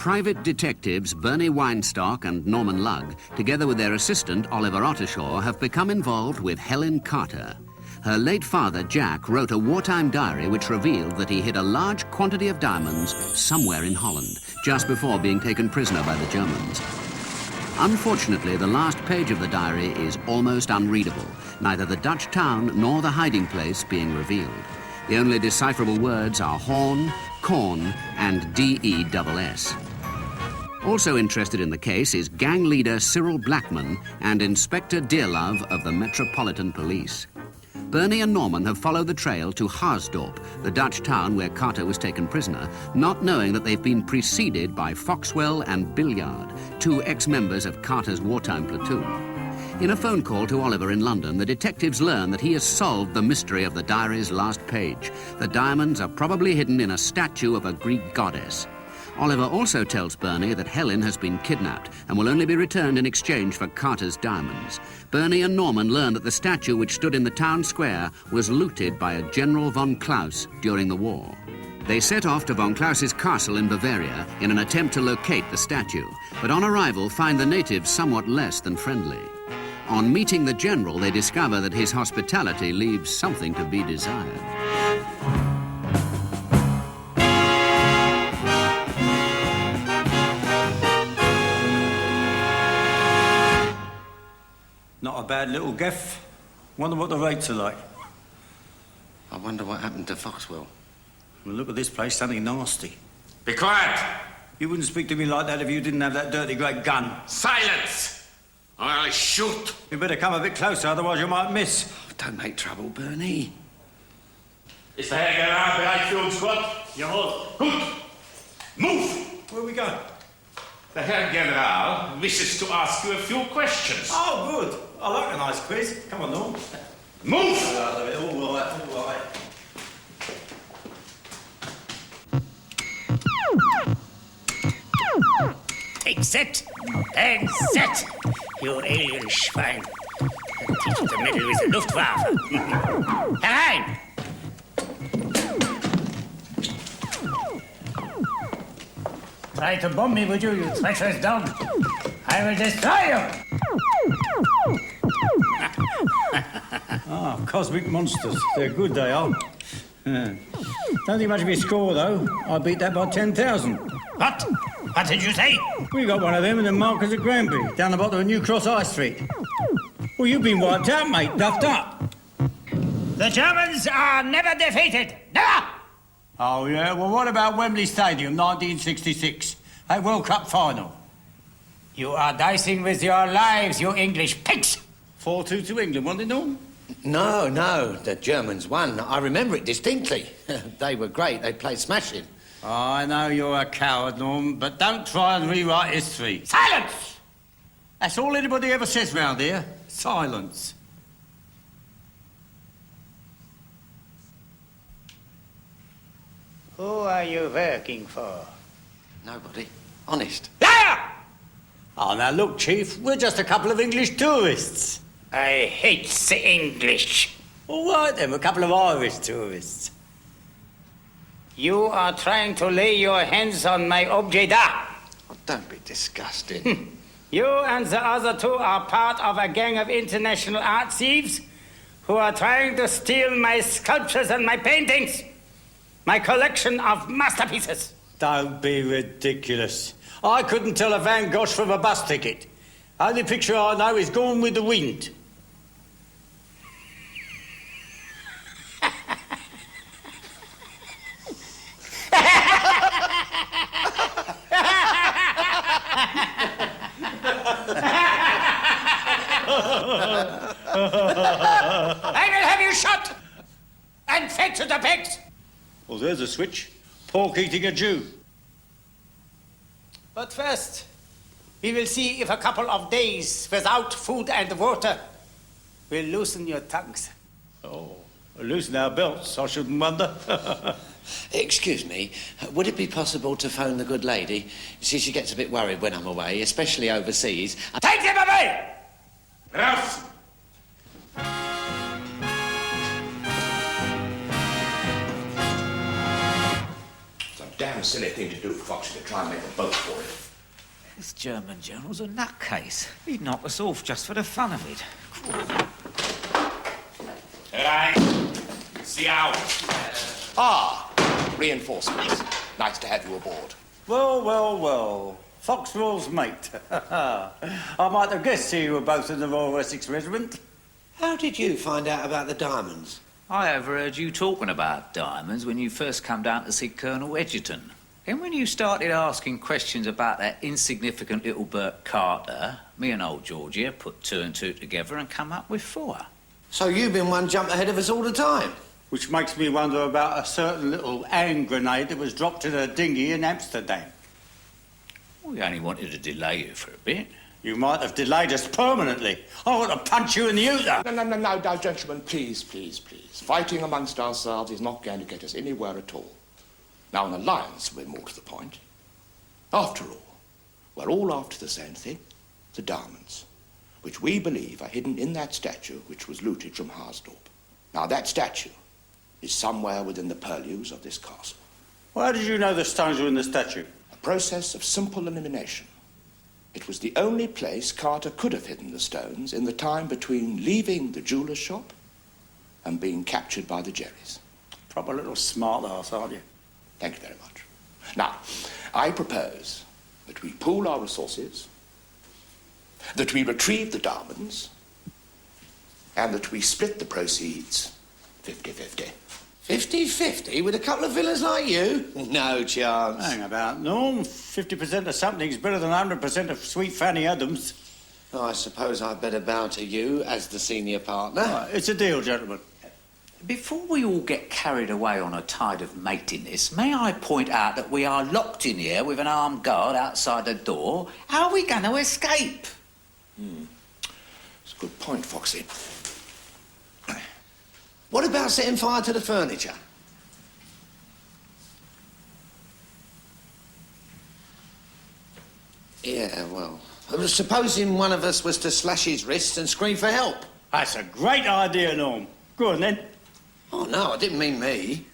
private detectives Bernie Weinstock and Norman Lugg, together with their assistant Oliver Ottershaw, have become involved with Helen Carter. Her late father, Jack, wrote a wartime diary which revealed that he hid a large quantity of diamonds somewhere in Holland, just before being taken prisoner by the Germans. Unfortunately, the last page of the diary is almost unreadable, neither the Dutch town nor the hiding place being revealed. The only decipherable words are Horn, Corn, and D-E-double-S. Also interested in the case is gang leader Cyril Blackman and Inspector Dearlove of the Metropolitan Police. Bernie and Norman have followed the trail to Haasdorp, the Dutch town where Carter was taken prisoner, not knowing that they've been preceded by Foxwell and Billiard, two ex-members of Carter's wartime platoon. In a phone call to Oliver in London, the detectives learn that he has solved the mystery of the diary's last page. The diamonds are probably hidden in a statue of a Greek goddess. Oliver also tells Bernie that Helen has been kidnapped and will only be returned in exchange for Carter's diamonds. Bernie and Norman learn that the statue which stood in the town square was looted by a General von Klaus during the war. They set off to von Klaus's castle in Bavaria in an attempt to locate the statue, but on arrival find the natives somewhat less than friendly. On meeting the general, they discover that his hospitality leaves something to be desired. Not a bad little gaff. Wonder what the rates are like. I wonder what happened to Foxwell. Well, look at this place, something nasty. Be quiet! You wouldn't speak to me like that if you didn't have that dirty great gun. Silence! Or I'll shoot! You better come a bit closer, otherwise you might miss. Oh, don't make trouble, Bernie. Is der Herr General bereit für uns, Gott? Jawohl. Gut. Move! Where we go? The Herr General wishes to ask you a few questions. Oh, good. I like a nice quiz. Come on, Norm. Move! All right, all right. Take set and set, you alien Schwein. Teach you to meddle with the Luftwaffe. Herein! Try to bomb me, would you treacherous dog? I will destroy you! Ah, cosmic monsters. They're good, they are. Don't think much of your score, though. I beat that by 10,000. What? What did you say? We got one of them in the markers at Granby, down the bottom of New Cross High Street. Well, you've been wiped out, mate. Duffed up. The Germans are never defeated. Never! Oh, yeah? Well, what about Wembley Stadium, 1966? A World Cup final. You are dicing with your lives, you English pigs! 4-2 to England, wasn't it, Norm? No, the Germans won. I remember it distinctly. They were great. They played smashing. Oh, I know you're a coward, Norm, but don't try and rewrite history. Silence! That's all anybody ever says round here. Silence. Who are you working for? Nobody. Honest. Liar! Oh, now look, Chief, we're just a couple of English tourists. I hate the English. All right, then, a couple of Irish tourists. You are trying to lay your hands on my objet d'art. Oh, don't be disgusting. You and the other two are part of a gang of international art thieves who are trying to steal my sculptures and my paintings, my collection of masterpieces. Don't be ridiculous. I couldn't tell a Van Gogh from a bus ticket. Only picture I know is Gone with the Wind. I will have you shot and fed to the pigs. Well, there's a switch. Pork eating a Jew. But first, we will see if a couple of days without food and water will loosen your tongues. Oh, loosen our belts, I shouldn't wonder. Excuse me, would it be possible to phone the good lady? See, she gets a bit worried when I'm away, especially overseas. Take them away! Raus! damn silly thing to do, Foxy, to try and make a boat for it. This German general's a nutcase. He'd knock us off just for the fun of it. Right. See out. Reinforcements. Nice to have you aboard. Well, well, well. Foxwell's mate. I might have guessed you were both in the Royal Essex Regiment. How did you find out about the diamonds? I overheard you talking about diamonds when you first come down to see Colonel Edgerton. And when you started asking questions about that insignificant little Bert Carter, me and old George here put two and two together and come up with 4. So you've been one jump ahead of us all the time? Which makes me wonder about a certain little hand grenade that was dropped in a dinghy in Amsterdam. We only wanted to delay you for a bit. You might have delayed us permanently. I want to punch you in the uter. No, gentlemen, please. Fighting amongst ourselves is not going to get us anywhere at all. Now, an alliance will be more to the point. After all, we're all after the same thing, the diamonds, which we believe are hidden in that statue which was looted from Harsdorp. Now, that statue is somewhere within the purlieus of this castle. Why did you know the stones were in the statue? A process of simple elimination. It was the only place Carter could have hidden the stones in the time between leaving the jeweller's shop and being captured by the Jerrys. Proper little smart ass, aren't you? Thank you very much. Now, I propose that we pool our resources, that we retrieve the diamonds, and that we split the proceeds 50-50. 50-50 with a couple of villains like you? No chance. Hang about, Norm. 50% of something's better than 100% of sweet Fanny Adams. Oh, I suppose I'd better bow to you as the senior partner. Right, it's a deal, gentlemen. Before we all get carried away on a tide of matiness, may I point out that we are locked in here with an armed guard outside the door? How are we going to escape? It's a good point, Foxy. What about setting fire to the furniture? Yeah, well, supposing one of us was to slash his wrists and scream for help. That's a great idea, Norm. Go on, then. Oh, no, I didn't mean me.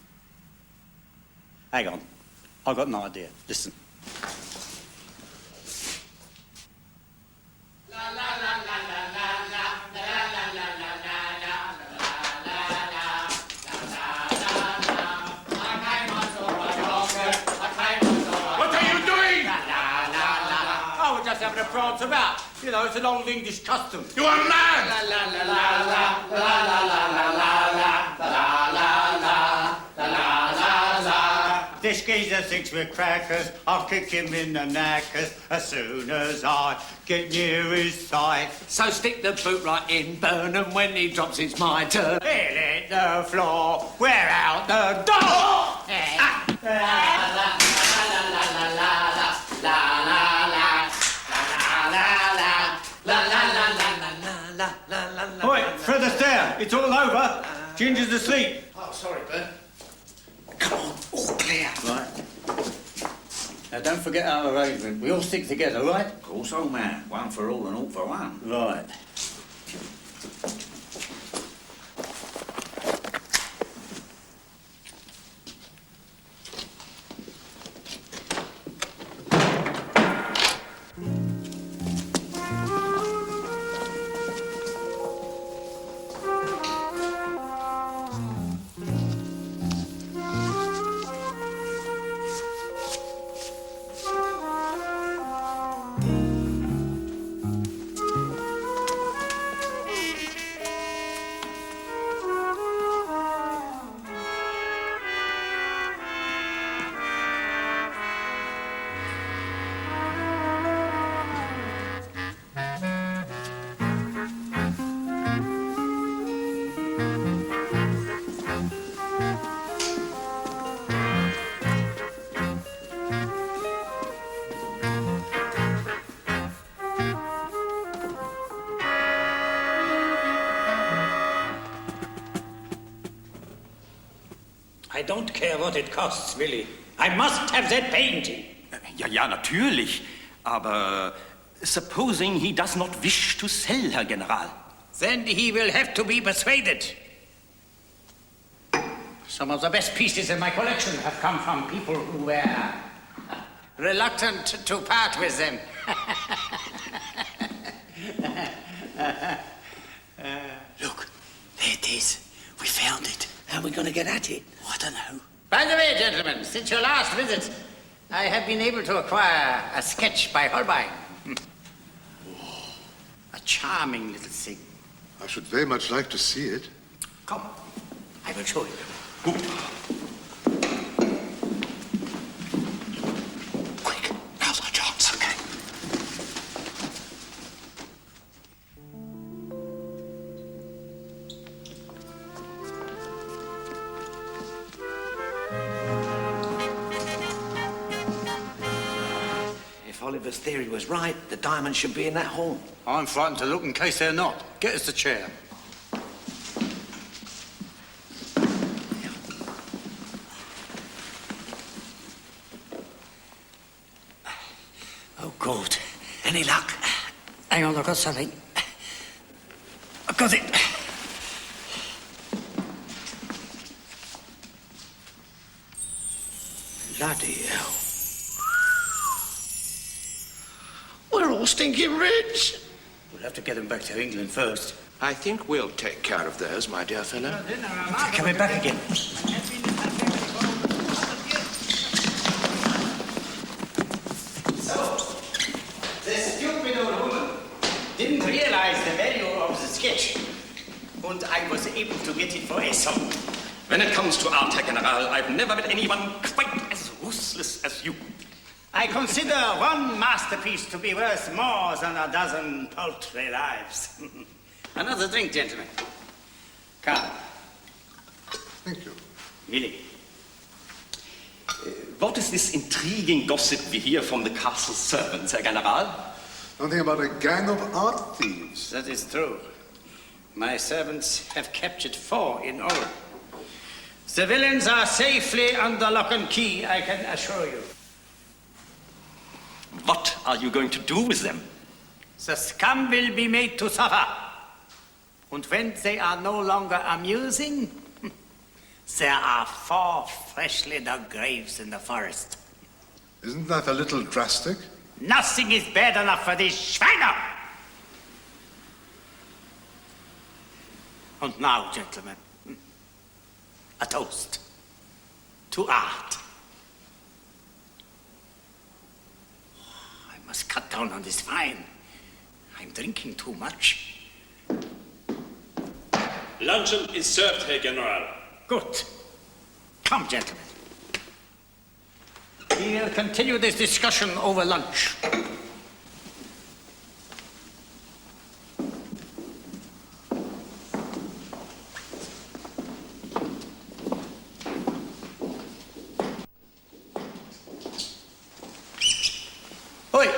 Hang on. I've got an idea. Listen. Having a prance about. You know, it's an old English custom. You are mad! This geezer thinks we're crackers. I'll kick him in the knackers as soon as I get near his thigh. So stick the boot right in, burn him when he drops, it's my turn. He'll hit the floor, we're out the door! Oi, Fred Astaire, it's all over. Ginger's asleep. Oh, sorry, Bert. Come on, all clear. Right. Now, don't forget our arrangement. We all stick together, right? Of course, old man. One for all and all for one. Right. I don't care what it costs, Willie. I must have that painting. Ja, natürlich. Aber supposing he does not wish to sell, Herr General. Then he will have to be persuaded. Some of the best pieces in my collection have come from people who were reluctant to part with them. Look, there it is. We found it. How are we going to get at it? I don't know. By the way, gentlemen, since your last visit, I have been able to acquire a sketch by Holbein. A charming little thing. I should very much like to see it. Come, I will show you. Quick, now's our chance. Okay. If Oliver's theory was right, the diamonds should be in that horn. I'm frightened to look in case they're not. Get us the chair. Oh, good. Any luck? Hang on, I've got something. I've got it. Bloody hell. We're all stinking rich. We'll have to get them back to England first. I think we'll take care of those, my dear fellow. Coming back again. The stupid old woman didn't realize the value of the sketch, and I was able to get it for a sum. When it comes to art, Herr General, I've never met anyone quite as ruthless as you. I consider one masterpiece to be worth more than a dozen paltry lives. Another drink, gentlemen. Come. Thank you. Willie. What is this intriguing gossip we hear from the castle servants, Herr General? Something about a gang of art thieves. That is true. My servants have captured 4 in all. The villains are safely under lock and key, I can assure you. What are you going to do with them? The scum will be made to suffer. And when they are no longer amusing, there are 4 freshly dug graves in the forest. Isn't that a little drastic? Nothing is bad enough for these Schweine! And now, gentlemen, a toast to art. I must cut down on this wine. I'm drinking too much. Luncheon is served, Herr General. Good. Come, gentlemen. We'll continue this discussion over lunch. Oi!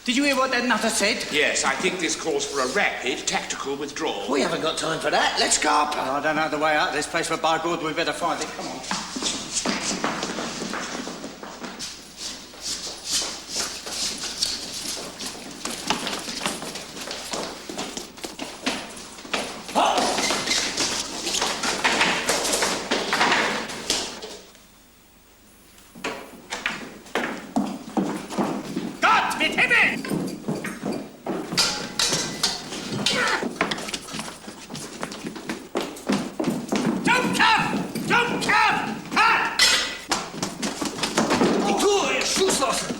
Did you hear what that nutter said? Yes, I think this calls for a rapid tactical withdrawal. We haven't got time for that. Let's go up. I don't know the way out of this place, but by God, we better find it. Come on. Gott mit Himmel! Don't come! Don't come! Ha! Die Tür, ihr Schusslosen!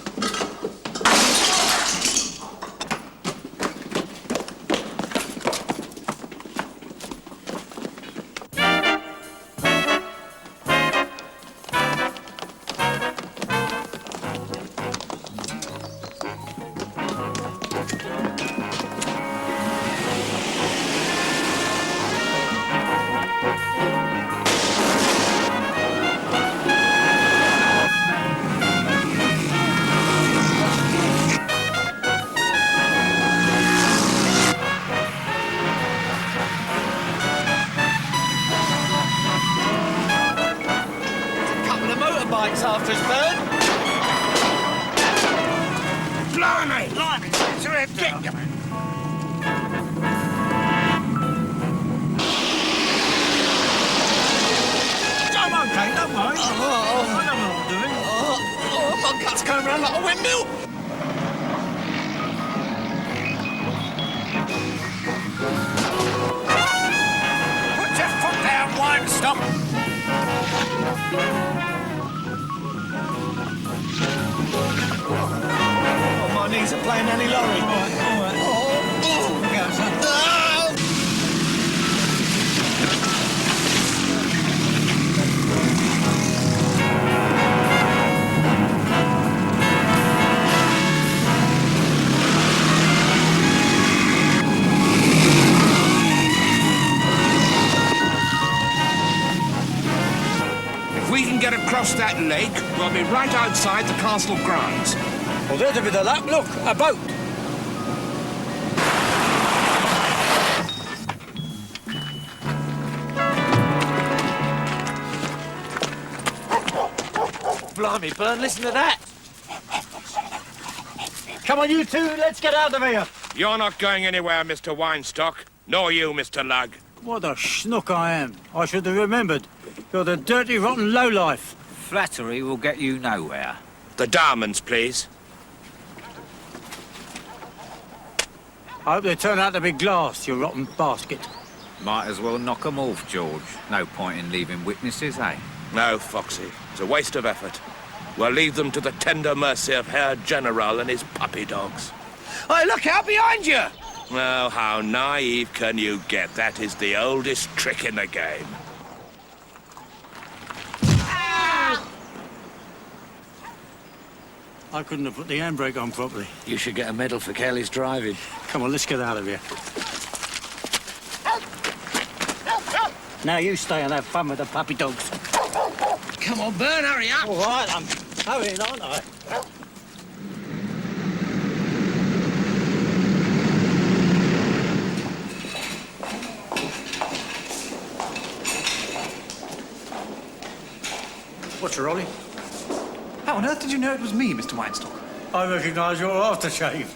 Couple of motorbikes after us, Bert. Blimey! Blimey! Get you! log cuts going round like a windmill. Put your foot down, wine stop. Oh, my knees are playing Annie Laurie. All right. If we can get across that lake, we'll be right outside the castle grounds. Well, there's a bit of luck. Look, a boat. Blimey, Bern, listen to that. Come on, you two, let's get out of here. You're not going anywhere, Mr. Weinstock. Nor you, Mr. Lugg. What a schnook I am. I should have remembered. You're the dirty, rotten lowlife. Flattery will get you nowhere. The diamonds, please. I hope they turn out to be glass, you rotten basket. Might as well knock 'em off, George. No point in leaving witnesses, eh? No, Foxy. It's a waste of effort. We'll leave them to the tender mercy of Herr General and his puppy dogs. Hey, look out behind you! Oh, how naive can you get? That is the oldest trick in the game. I couldn't have put the handbrake on properly. You should get a medal for careless driving. Come on, let's get out of here. Now you stay and have fun with the puppy dogs. Come on, Bern, hurry up! All right, I'm hurrying, aren't I? What's your Ollie? How on earth did you know it was me, Mr. Weinstock? I recognise your aftershave.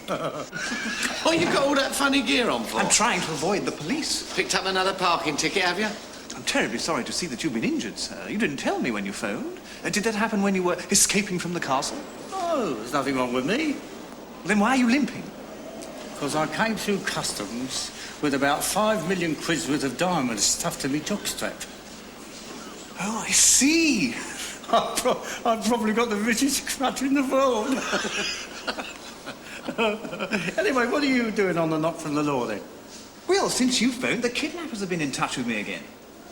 What you got all that funny gear on for? I'm trying to avoid the police. Picked up another parking ticket, have you? I'm terribly sorry to see that you've been injured, sir. You didn't tell me when you phoned. Did that happen when you were escaping from the castle? Oh, there's nothing wrong with me. Then why are you limping? Because I came through customs with about 5 million quid's worth of diamonds stuffed in my jockstrap. Oh, I see. I've probably got the richest crutch in the world. Anyway, what are you doing on the knock from the law, then? Well, since you phoned, the kidnappers have been in touch with me again.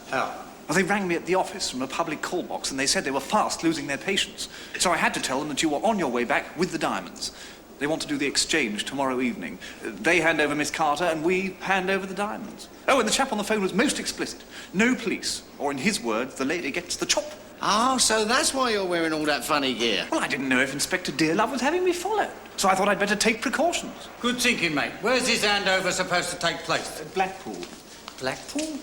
How? Well, they rang me at the office from a public call box and they said they were fast losing their patience. So I had to tell them that you were on your way back with the diamonds. They want to do the exchange tomorrow evening. They hand over Miss Carter and we hand over the diamonds. Oh, and the chap on the phone was most explicit. No police. Or in his words, the lady gets the chop. Oh, so that's why you're wearing all that funny gear. Well, I didn't know if Inspector Dearlove was having me followed. So I thought I'd better take precautions. Good thinking, mate. Where's this handover supposed to take place? Blackpool. Blackpool?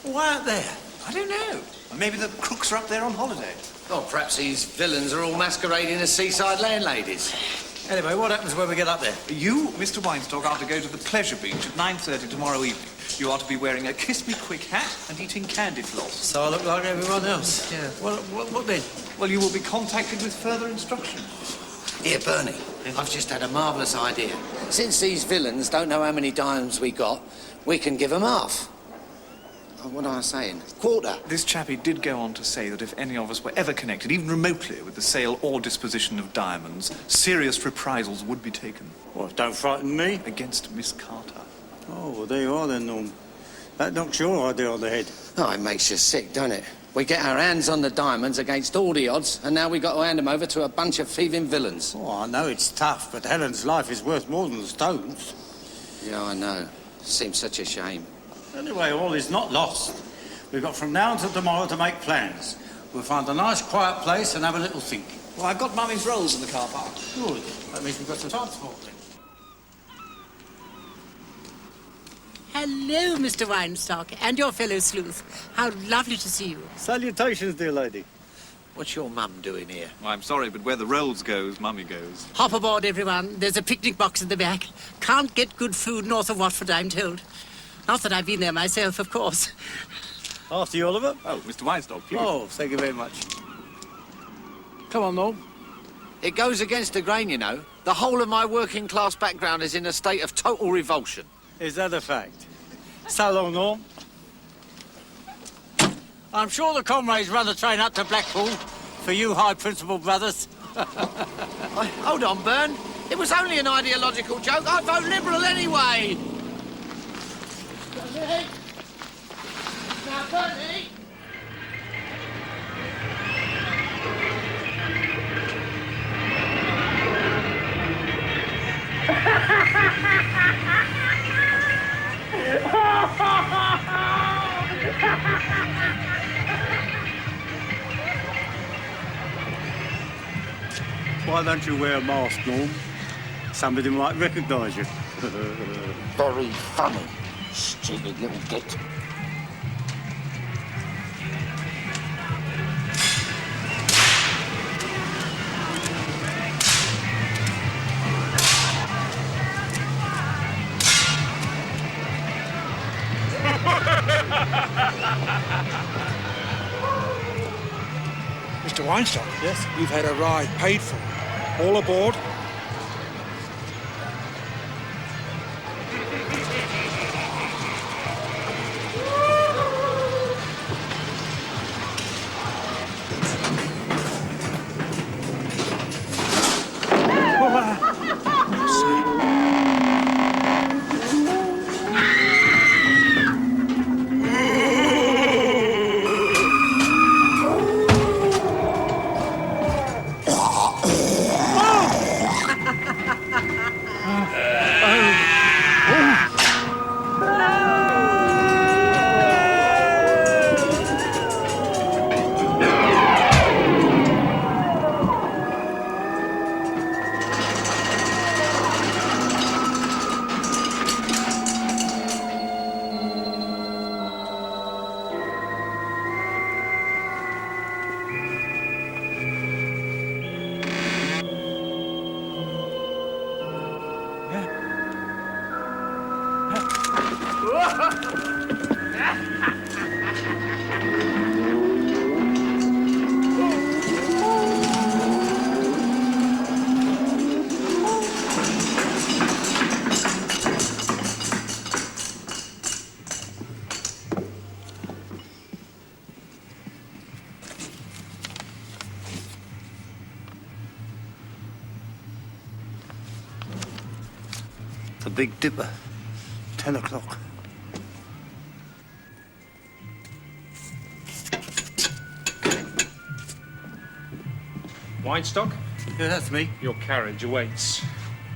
Why out there? I don't know. Or maybe the crooks are up there on holiday. Oh, perhaps these villains are all masquerading as seaside landladies. Anyway, what happens when we get up there? You, Mr. Weinstock, are to go to the Pleasure Beach at 9:30 tomorrow evening. You are to be wearing a kiss-me-quick hat and eating candy floss. So I look like everyone else? Yeah. Well, what then? Well, you will be contacted with further instructions. Here, Bernie, I've just had a marvellous idea. Since these villains don't know how many diamonds we got, we can give them half. Oh, what am I saying? Quarter. This chappie did go on to say that if any of us were ever connected, even remotely, with the sale or disposition of diamonds, serious reprisals would be taken. Well, don't frighten me. Against Miss Carter. Oh, well, there you are then, Norm. That knocks your idea on the head. Oh, it makes you sick, don't it? We get our hands on the diamonds against all the odds, and now we've got to hand them over to a bunch of thieving villains. Oh, I know it's tough, but Helen's life is worth more than the stones. Yeah, I know. Seems such a shame. Anyway, all is not lost. We've got from now until tomorrow to make plans. We'll find a nice, quiet place and have a little think. Well, I've got Mummy's rolls in the car park. Good. That means we've got some transport then. Hello, Mr. Weinstock, and your fellow sleuth. How lovely to see you. Salutations, dear lady. What's your mum doing here? Well, I'm sorry, but where the rolls goes, Mummy goes. Hop aboard, everyone. There's a picnic box in the back. Can't get good food north of Watford, I'm told. Not that I've been there myself, of course. After you, Oliver. Oh, Mr. Weinstock, please. Oh, thank you very much. Come on, Norm. It goes against the grain, you know. The whole of my working class background is in a state of total revulsion. Is that a fact? So long, Norm. I'm sure the comrades run the train up to Blackpool for you high principle brothers. Hold on, Byrne. It was only an ideological joke. I vote Liberal anyway. Now, Bernie. Why don't you wear a mask, Norm? Somebody might recognise you. Very funny, stupid little git. Mr. Weinstock? Yes? You've had a ride paid for. All aboard. The Big Dipper. 10 o'clock. Weinstock? Yeah, that's me. Your carriage awaits.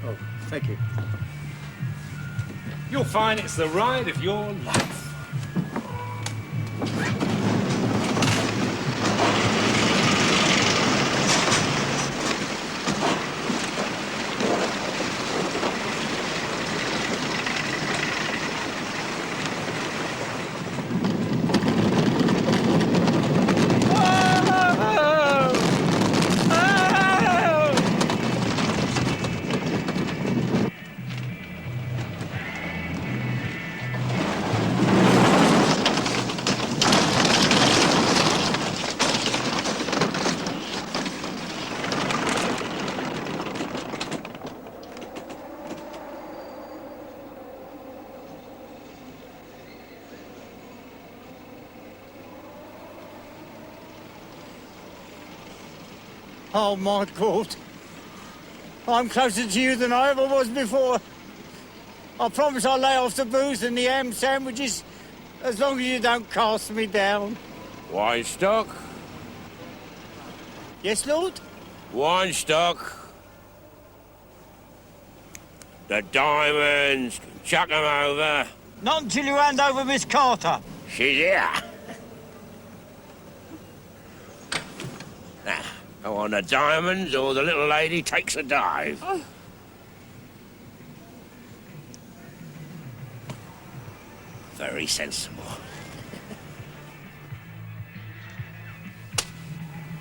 Oh, thank you. You'll find it's the ride of your life. Oh, my God. I'm closer to you than I ever was before. I promise I'll lay off the booze and the ham sandwiches as long as you don't cast me down. Weinstock? Yes, Lord? Weinstock. The diamonds. Chuck 'em over. Not until you hand over Miss Carter. She's here. Now, go on the diamonds or the little lady takes a dive. Oh. Very sensible.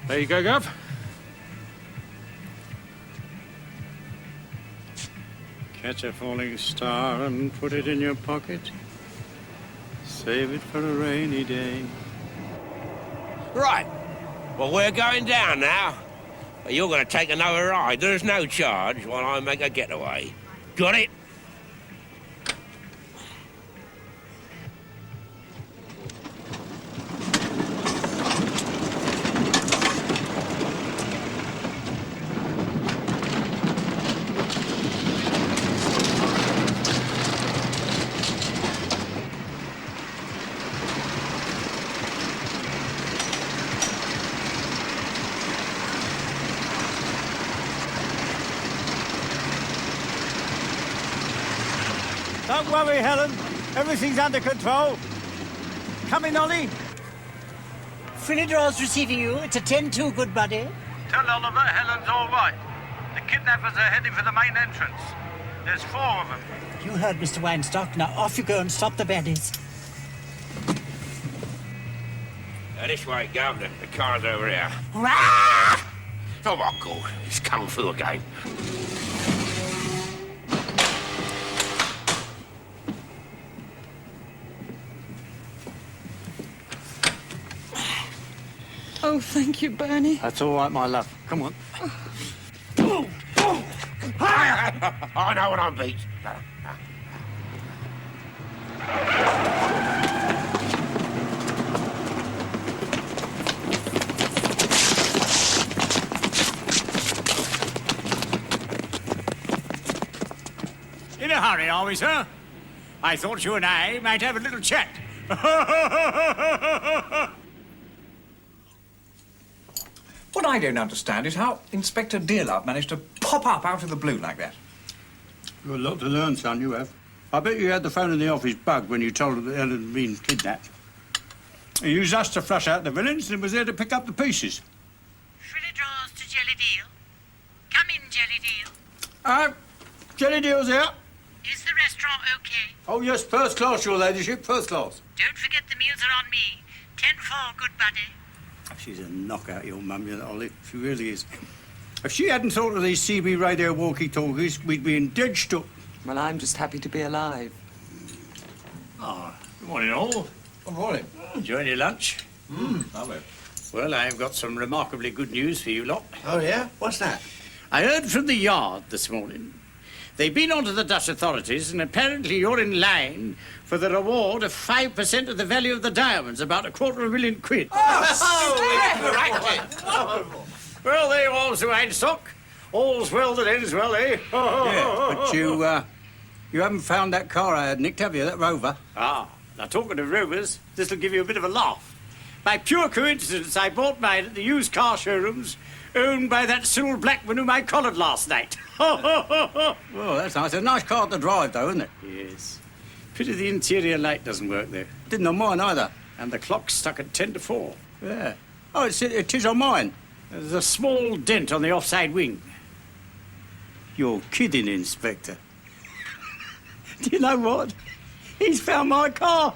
There you go, Gov. Catch a falling star and put it in your pocket. Save it for a rainy day. Right. Well, we're going down now. You're going to take another ride. There's no charge while I make a getaway. Got it? Don't worry, Helen. Everything's under control. Come in, Ollie. Philidor's receiving you. It's a 10-2, good buddy. Tell Oliver Helen's all right. The kidnappers are heading for the main entrance. There's 4 of them. You heard Mr. Weinstock. Now off you go and stop the baddies. This way, Governor. The car's over here. Rah! Oh, my God. It's kung fu again. Oh, thank you, Bernie. That's all right, my love. Come on. I know what I'm beat. In a hurry, are we, sir? I thought you and I might have a little chat. What I don't understand is how Inspector Dearlove managed to pop up out of the blue like that. You've got a lot to learn, son, you have. I bet you had the phone in the office bugged when you told her that Helen had been kidnapped. He used us to flush out the villains and was there to pick up the pieces. Philidor's to Jelly Deal. Come in, Jelly Deal. Jelly Deal's here. Is the restaurant okay? Oh, yes, first class, your ladyship, first class. Don't forget the meals are on me. 10-4, good buddy. She's a knockout, your mum, you know, Ollie. She really is. If she hadn't thought of these CB radio walkie-talkies, we'd be in dead stuck. Well, I'm just happy to be alive. Oh, good morning, all. Good morning. Enjoying your lunch? Lovely. Well, I've got some remarkably good news for you lot. Oh, yeah? What's that? I heard from the Yard this morning. They've been on to the Dutch authorities, and apparently you're in line for the reward of 5% of the value of the diamonds, about £250,000. Well, there you are, Sir Weinstock. All's well that ends well, eh? Yeah, but you haven't found that car I had nicked, have you, that Rover? Ah, now talking of Rovers, this'll give you a bit of a laugh. By pure coincidence, I bought mine at the used car showrooms owned by that Cyril Blackman whom I collared last night. Well, that's nice. A nice car to drive, though, isn't it? Yes. Pity the interior light doesn't work there. Didn't on mine either. And the clock's stuck at 10 to 4. Yeah. Oh, it is on mine. There's a small dent on the offside wing. You're kidding, Inspector. Do you know what? He's found my car.